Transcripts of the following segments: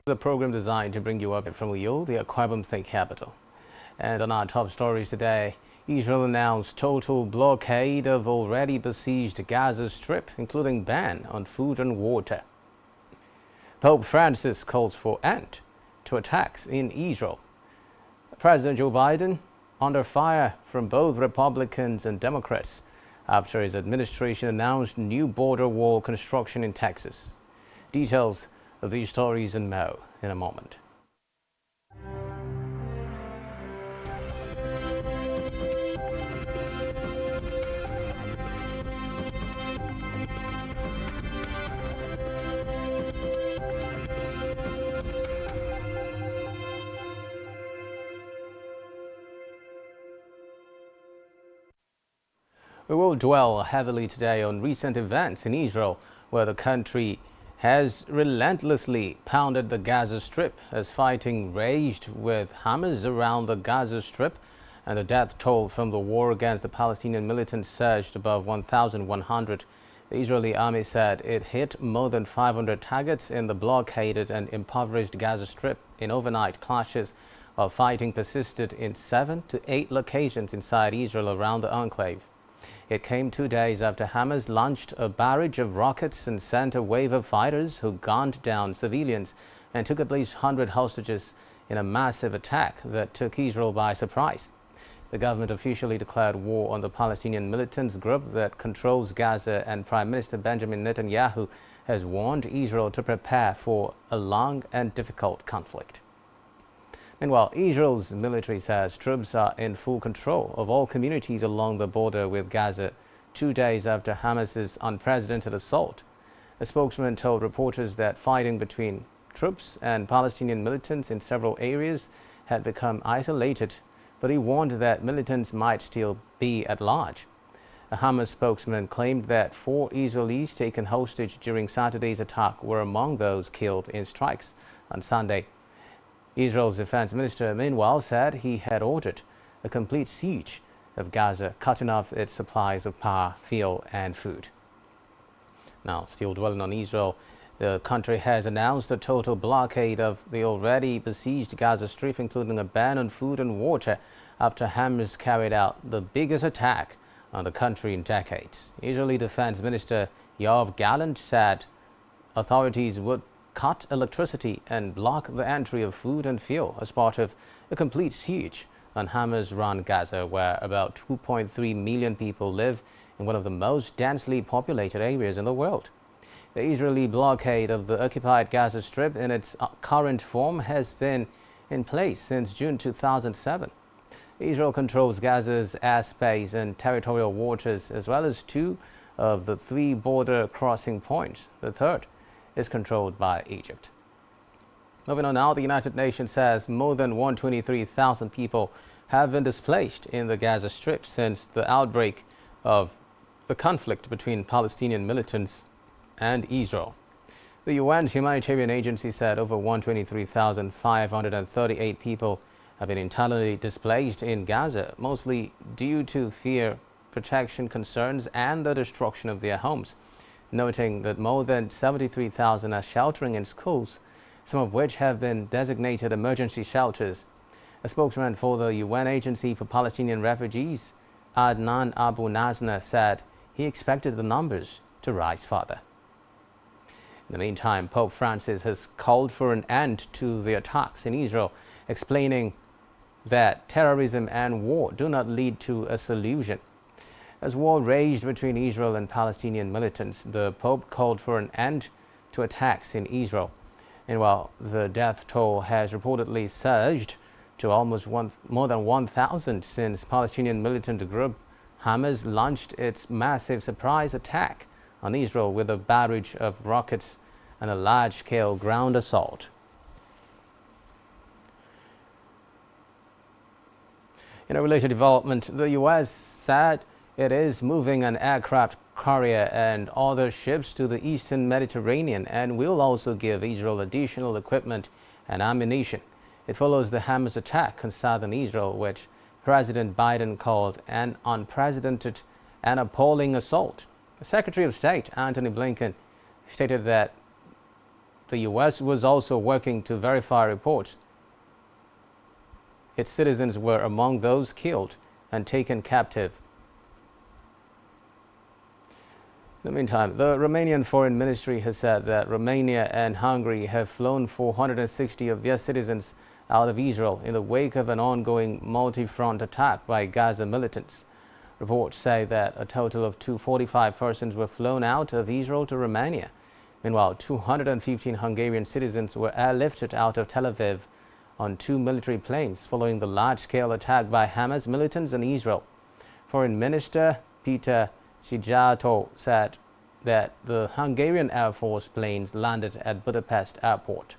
A program designed to bring you up from Uyghur, the Akwa Ibom state capital. And on our top stories today, Israel announced total blockade of already besieged Gaza Strip, including ban on food and water. Pope Francis calls for end to attacks in Israel. President Joe Biden under fire from both Republicans and Democrats after his administration announced new border wall construction in Texas. Details of these stories and more in a moment. We will dwell heavily today on recent events in Israel, where the country has relentlessly pounded the Gaza Strip as fighting raged with Hamas around the Gaza Strip, and the death toll from the war against the Palestinian militants surged above 1,100. The Israeli army said it hit more than 500 targets in the blockaded and impoverished Gaza Strip in overnight clashes, while fighting persisted in 7 to 8 locations inside Israel around the enclave. It came 2 days after Hamas launched a barrage of rockets and sent a wave of fighters who gunned down civilians and took at least 100 hostages in a massive attack that took Israel by surprise. The government officially declared war on the Palestinian militants group that controls Gaza, and Prime Minister Benjamin Netanyahu has warned Israel to prepare for a long and difficult conflict. Meanwhile, Israel's military says troops are in full control of all communities along the border with Gaza 2 days after Hamas's unprecedented assault. A spokesman told reporters that fighting between troops and Palestinian militants in several areas had become isolated, but he warned that militants might still be at large. A Hamas spokesman claimed that 4 Israelis taken hostage during Saturday's attack were among those killed in strikes on Sunday. Israel's defense minister, meanwhile, said he had ordered a complete siege of Gaza, cutting off its supplies of power, fuel, and food. Now, still dwelling on Israel, the country has announced a total blockade of the already besieged Gaza Strip, including a ban on food and water, after Hamas carried out the biggest attack on the country in decades. Israeli Defense Minister Yoav Gallant said authorities would cut electricity and block the entry of food and fuel as part of a complete siege on Hamas-run Gaza, where about 2.3 million people live in one of the most densely populated areas in the world. The Israeli blockade of the occupied Gaza Strip in its current form has been in place since June 2007. Israel controls Gaza's airspace and territorial waters, as well as 2 of the 3 border crossing points. The third is controlled by Egypt. Moving on now, the United Nations says more than 123,000 people have been displaced in the Gaza Strip since the outbreak of the conflict between Palestinian militants and Israel. The UN's humanitarian agency said over 123,538 people have been internally displaced in Gaza, mostly due to fear, protection concerns, and the destruction of their homes, noting that more than 73,000 are sheltering in schools, some of which have been designated emergency shelters. A spokesman for the UN Agency for Palestinian Refugees, Adnan Abu Nazna, said he expected the numbers to rise further. In the meantime, Pope Francis has called for an end to the attacks in Israel, explaining that terrorism and war do not lead to a solution. As war raged between Israel and Palestinian militants, the Pope called for an end to attacks in Israel. And while the death toll has reportedly surged to almost more than 1,000 since Palestinian militant group Hamas launched its massive surprise attack on Israel with a barrage of rockets and a large-scale ground assault. In a related development, the U.S. said it is moving an aircraft carrier and other ships to the eastern Mediterranean and will also give Israel additional equipment and ammunition. It follows the Hamas attack on southern Israel, which President Biden called an unprecedented and appalling assault. The Secretary of State, Antony Blinken, stated that the U.S. was also working to verify reports its citizens were among those killed and taken captive. In the meantime, the Romanian Foreign Ministry has said that Romania and Hungary have flown 460 of their citizens out of Israel in the wake of an ongoing multi-front attack by Gaza militants. Reports say that a total of 245 persons were flown out of Israel to Romania. Meanwhile, 215 Hungarian citizens were airlifted out of Tel Aviv on 2 military planes following the large-scale attack by Hamas militants in Israel. Foreign Minister Peter Szijjártó said that the Hungarian Air Force planes landed at Budapest airport.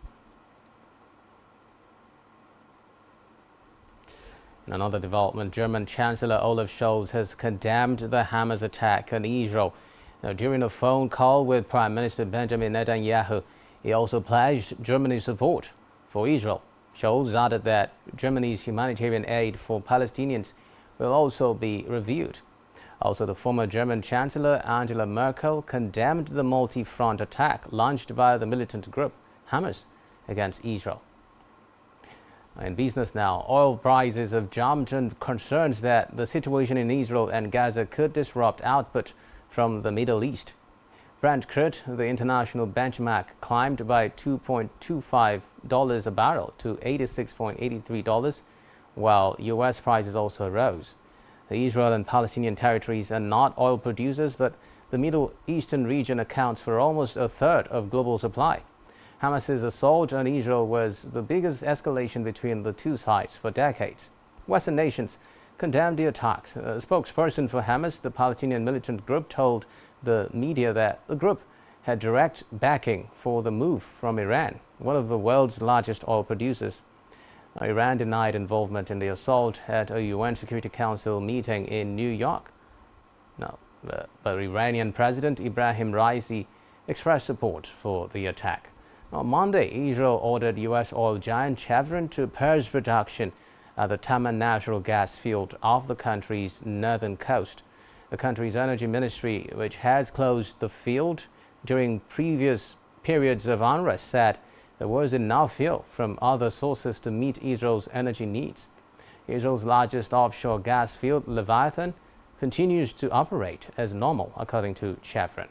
In another development, German Chancellor Olaf Scholz has condemned the Hamas attack on Israel. Now, during a phone call with Prime Minister Benjamin Netanyahu, he also pledged Germany's support for Israel. Scholz added that Germany's humanitarian aid for Palestinians will also be reviewed. Also, the former German Chancellor Angela Merkel condemned the multi-front attack launched by the militant group Hamas against Israel. In business now, oil prices have jumped and concerns that the situation in Israel and Gaza could disrupt output from the Middle East. Brent crude, the international benchmark, climbed by $2.25 a barrel to $86.83, while U.S. prices also rose. The Israel and Palestinian territories are not oil producers, but the Middle Eastern region accounts for almost a third of global supply. Hamas's assault on Israel was the biggest escalation between the two sides for decades. Western nations condemned the attacks. A spokesperson for Hamas, the Palestinian militant group, told the media that the group had direct backing for the move from Iran, one of the world's largest oil producers. Iran denied involvement in the assault at a UN Security Council meeting in New York. But Iranian President Ibrahim Raisi expressed support for the attack. On Monday, Israel ordered U.S. oil giant Chevron to pause production at the Taman natural gas field off the country's northern coast. The country's energy ministry, which has closed the field during previous periods of unrest, said there was enough fuel from other sources to meet Israel's energy needs. Israel's largest offshore gas field, Leviathan, continues to operate as normal, according to Chevron.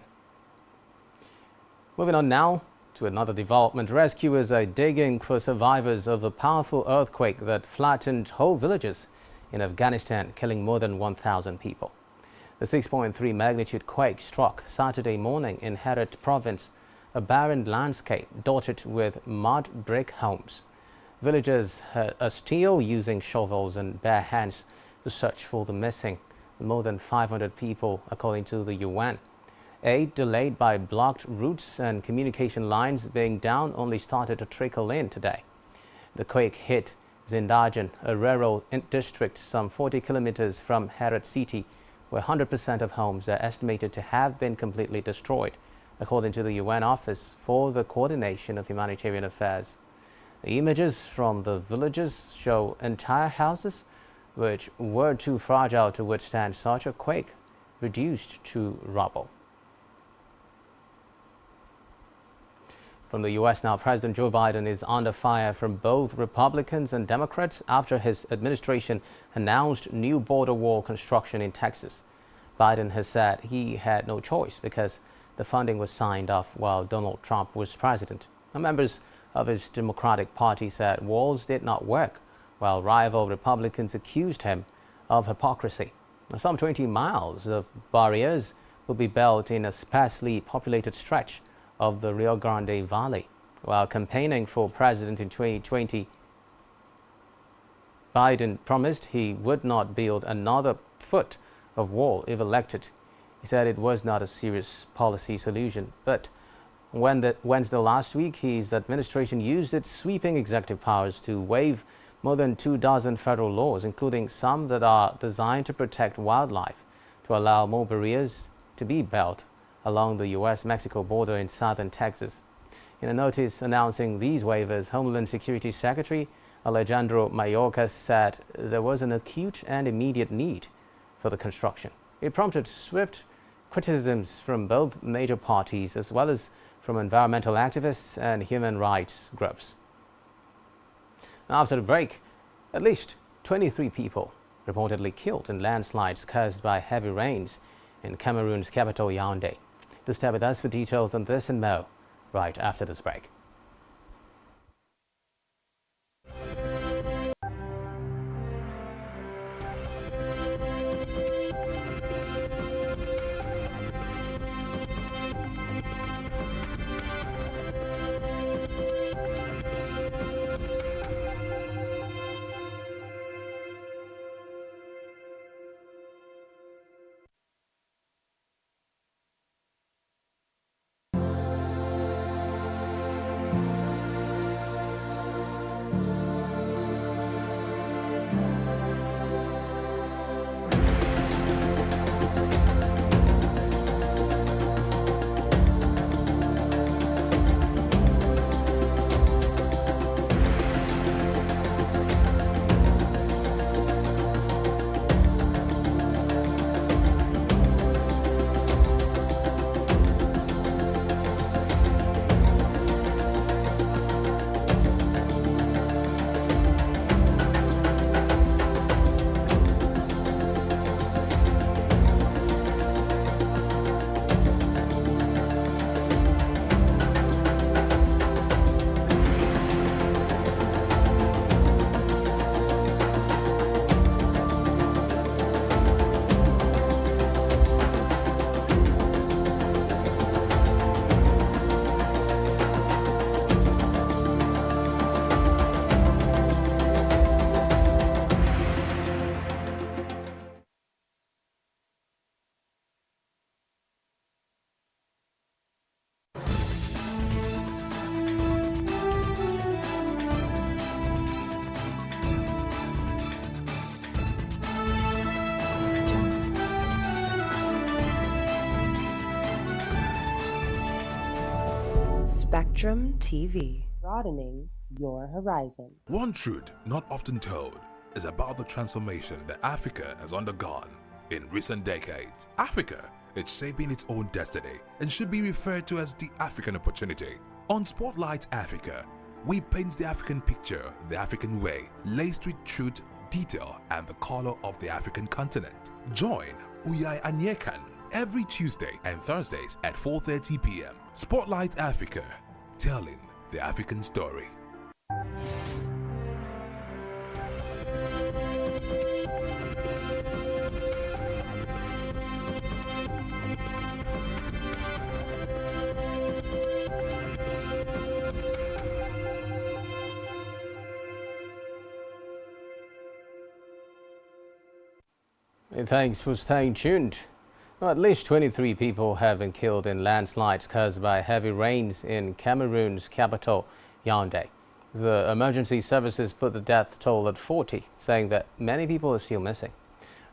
Moving on now to another development. Rescuers are digging for survivors of a powerful earthquake that flattened whole villages in Afghanistan, killing more than 1,000 people. The 6.3 magnitude quake struck Saturday morning in Herat province, a barren landscape dotted with mud brick homes. Villagers are still using shovels and bare hands to search for the missing, more than 500 people, according to the UN. Aid delayed by blocked routes and communication lines being down only started to trickle in today. The quake hit Zindajan, a rural district some 40 kilometers from Herat city, where 100% of homes are estimated to have been completely destroyed, according to the UN Office for the Coordination of Humanitarian Affairs. The images from the villages show entire houses, which were too fragile to withstand such a quake, reduced to rubble. From the U.S. now, President Joe Biden is under fire from both Republicans and Democrats after his administration announced new border wall construction in Texas. Biden has said he had no choice because the funding was signed off while Donald Trump was president. Members of his Democratic Party said walls did not work, while rival Republicans accused him of hypocrisy. Some 20 miles of barriers will be built in a sparsely populated stretch of the Rio Grande Valley. While campaigning for president in 2020, Biden promised he would not build another foot of wall if elected. He said it was not a serious policy solution, but Wednesday last week, his administration used its sweeping executive powers to waive more than 24 federal laws, including some that are designed to protect wildlife, to allow more barriers to be built along the U.S.-Mexico border in southern Texas. In a notice announcing these waivers, Homeland Security Secretary Alejandro Mayorkas said there was an acute and immediate need for the construction. It prompted swift criticisms from both major parties as well as from environmental activists and human rights groups. After the break, at least 23 people reportedly killed in landslides caused by heavy rains in Cameroon's capital, Yaoundé. Do stay with us for details on this and more right after this break. Spectrum TV, broadening your horizon. One truth not often told is about the transformation that Africa has undergone in recent decades. Africa is shaping its own destiny and should be referred to as the African opportunity. On Spotlight Africa, we paint the African picture the African way, laced with truth, detail, and the color of the African continent. Join Uyai Anyekan every Tuesday and Thursdays at 4:30 p.m. Spotlight Africa, telling the African story. Thanks for staying tuned. Well, at least 23 people have been killed in landslides caused by heavy rains in Cameroon's capital, Yaoundé. The emergency services put the death toll at 40, saying that many people are still missing.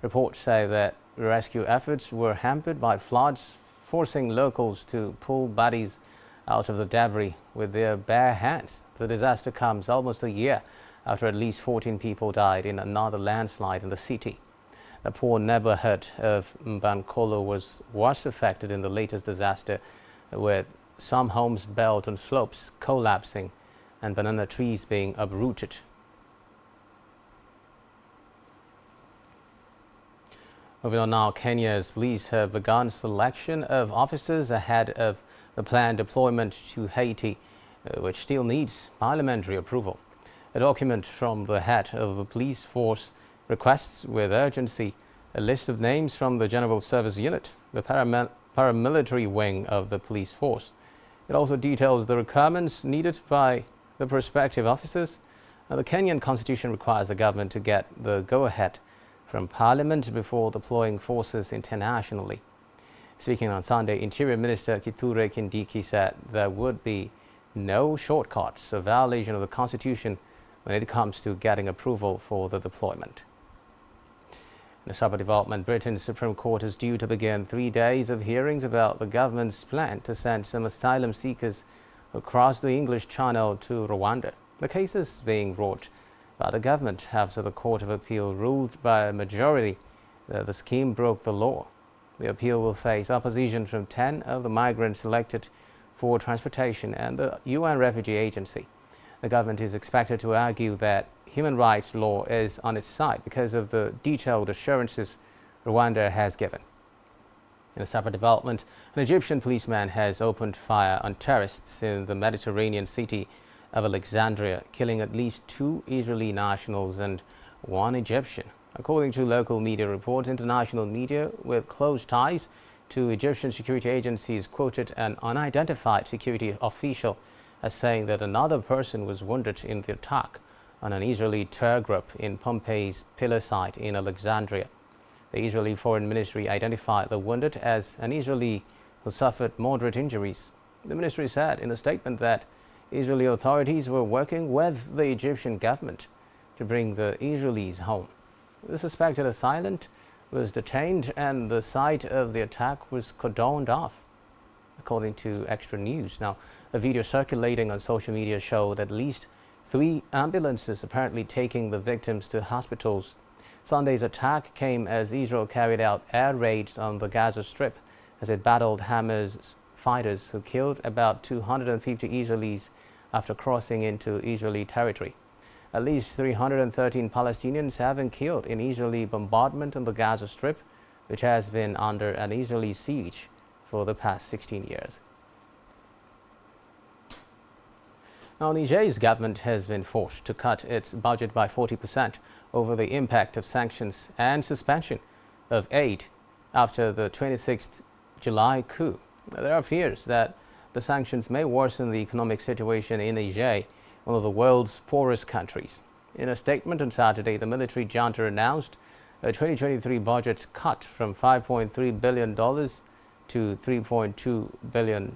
Reports say that rescue efforts were hampered by floods, forcing locals to pull bodies out of the debris with their bare hands. The disaster comes almost a year after at least 14 people died in another landslide in the city. The poor neighborhood of Mbankolo was worst affected in the latest disaster, with some homes built on slopes collapsing and banana trees being uprooted. Moving on now, Kenya's police have begun selection of officers ahead of the planned deployment to Haiti, which still needs parliamentary approval. A document from the head of the police force requests with urgency a list of names from the General Service Unit, the paramilitary wing of the police force. It also details the requirements needed by the prospective officers. The Kenyan constitution requires the government to get the go-ahead from Parliament before deploying forces internationally. Speaking on Sunday, Interior Minister Kithure Kindiki said there would be no shortcuts or violation of the constitution when it comes to getting approval for the deployment. In a separate development, Britain's Supreme Court is due to begin 3 days of hearings about the government's plan to send some asylum seekers across the English Channel to Rwanda. The case is being brought by the government after the Court of Appeal ruled by a majority that the scheme broke the law. The appeal will face opposition from 10 of the migrants selected for Transportation and the UN Refugee Agency. The government is expected to argue that human rights law is on its side because of the detailed assurances Rwanda has given. In a separate development, an Egyptian policeman has opened fire on terrorists in the Mediterranean city of Alexandria, killing at least 2 Israeli nationals and 1 Egyptian. According to local media reports, international media with close ties to Egyptian security agencies quoted an unidentified security official as saying that another person was wounded in the attack on an Israeli terror group in Pompeii's pillar site in Alexandria. The Israeli Foreign Ministry identified the wounded as an Israeli who suffered moderate injuries. The ministry said in a statement that Israeli authorities were working with the Egyptian government to bring the Israelis home. The suspected assailant was detained and the site of the attack was cordoned off, according to Extra News. Now, a video circulating on social media showed at least 3 ambulances apparently taking the victims to hospitals. Sunday's attack came as Israel carried out air raids on the Gaza Strip as it battled Hamas fighters who killed about 250 Israelis after crossing into Israeli territory. At least 313 Palestinians have been killed in Israeli bombardment on the Gaza Strip, which has been under an Israeli siege for the past 16 years. Now, Niger's government has been forced to cut its budget by 40% over the impact of sanctions and suspension of aid after the 26th July coup. There are fears that the sanctions may worsen the economic situation in Niger, one of the world's poorest countries. In a statement on Saturday, the military junta announced a 2023 budget cut from $5.3 billion to $3.2 billion.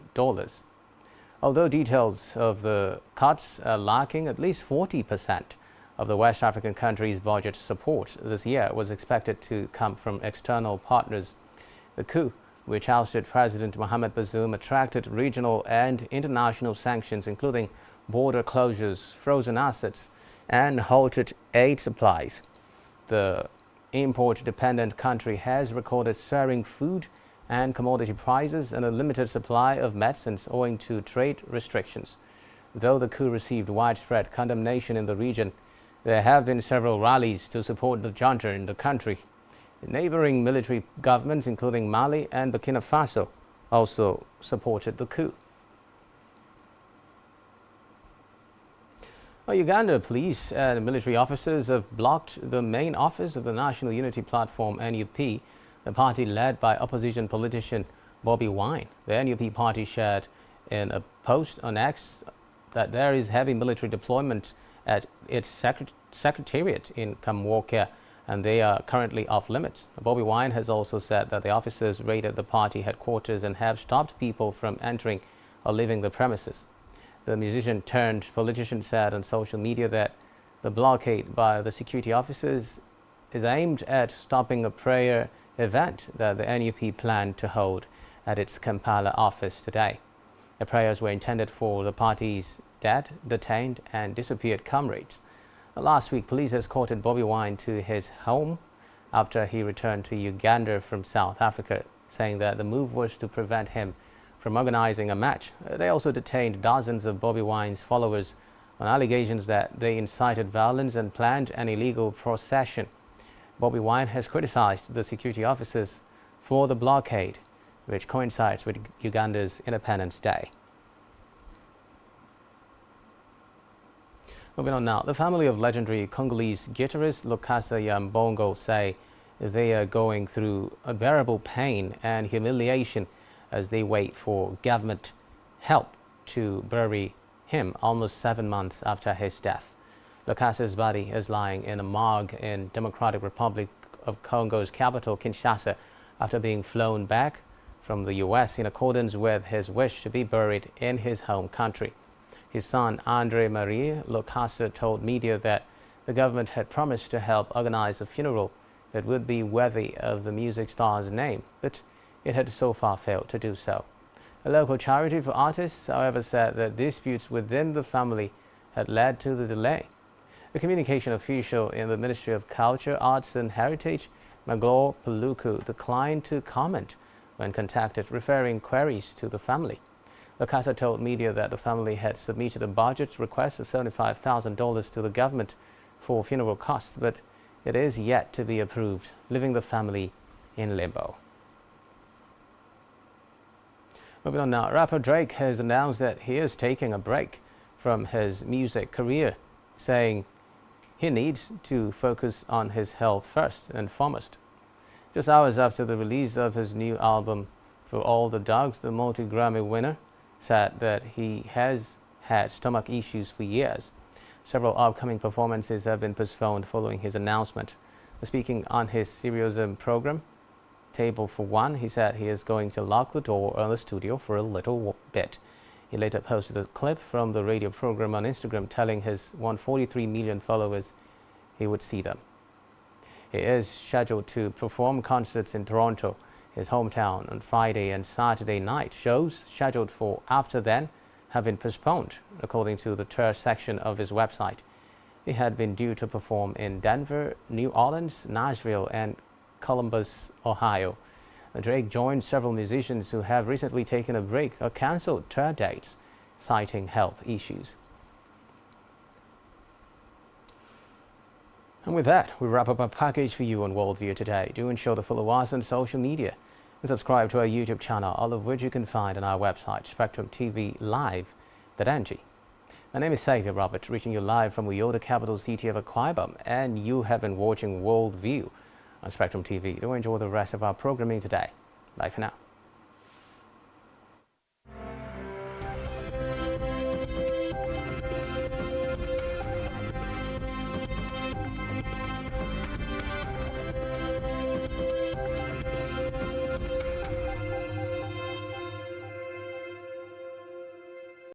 Although details of the cuts are lacking, at least 40% of the West African country's budget support this year was expected to come from external partners. The coup, which ousted President Mohamed Bazoum, attracted regional and international sanctions, including border closures, frozen assets, and halted aid supplies. The import-dependent country has recorded soaring food and commodity prices and a limited supply of medicines owing to trade restrictions. Though the coup received widespread condemnation in the region, there have been several rallies to support the junta in the country. Neighboring military governments, including Mali and Burkina Faso, also supported the coup. Uganda police and military officers have blocked the main office of the National Unity Platform (NUP), the party led by opposition politician Bobi Wine. The NUP party shared in a post on X that there is heavy military deployment at its secretariat in Kamwoka, and they are currently off limits. Bobi Wine has also said that the officers raided the party headquarters and have stopped people from entering or leaving the premises. The musician turned politician said on social media that the blockade by the security officers is aimed at stopping a prayer event that the NUP planned to hold at its Kampala office today. The prayers were intended for the party's dead, detained, and disappeared comrades. Last week, police escorted Bobi Wine to his home after he returned to Uganda from South Africa, saying that the move was to prevent him from organizing a match. They also detained dozens of Bobi Wine's followers on allegations that they incited violence and planned an illegal procession. Bobi Wine has criticized the security officers for the blockade, which coincides with Uganda's Independence Day. Moving on now, the family of legendary Congolese guitarist Lokasa Yambongo say they are going through unbearable pain and humiliation as they wait for government help to bury him almost 7 months after his death. Lokasa's body is lying in a morgue in Democratic Republic of Congo's capital, Kinshasa, after being flown back from the U.S. in accordance with his wish to be buried in his home country. His son, Andre Marie Lokasa, told media that the government had promised to help organize a funeral that would be worthy of the music star's name, but it had so far failed to do so. A local charity for artists, however, said that disputes within the family had led to the delay. The communication official in the Ministry of Culture, Arts and Heritage, Magloire Paluku, declined to comment when contacted, referring queries to the family. The casa told media that the family had submitted a budget request of $75,000 to the government for funeral costs, but it is yet to be approved, leaving the family in limbo. Moving on now, rapper Drake has announced that he is taking a break from his music career, saying he needs to focus on his health first and foremost. Just hours after the release of his new album, For All the Dogs, the multi-Grammy winner said that he has had stomach issues for years. Several upcoming performances have been postponed following his announcement. Speaking on his Seriosum program, Table for One, he said he is going to lock the door on the studio for a little bit. He later posted a clip from the radio program on Instagram telling his 143 million followers he would see them. He is scheduled to perform concerts in Toronto, his hometown, on Friday and Saturday night. Shows scheduled for after then have been postponed, according to the tour section of his website. He had been due to perform in Denver, New Orleans, Nashville, and Columbus, Ohio. Drake joined several musicians who have recently taken a break or cancelled tour dates, citing health issues. And with that, we wrap up our package for you on Worldview today. Do ensure to follow us on social media and subscribe to our YouTube channel, all of which you can find on our website, spectrumtv.ng. My name is Xavier Roberts, reaching you live from the capital city of Akwa Ibom, and you have been watching Worldview on Spectrum TV. Do enjoy the rest of our programming today. Bye for now.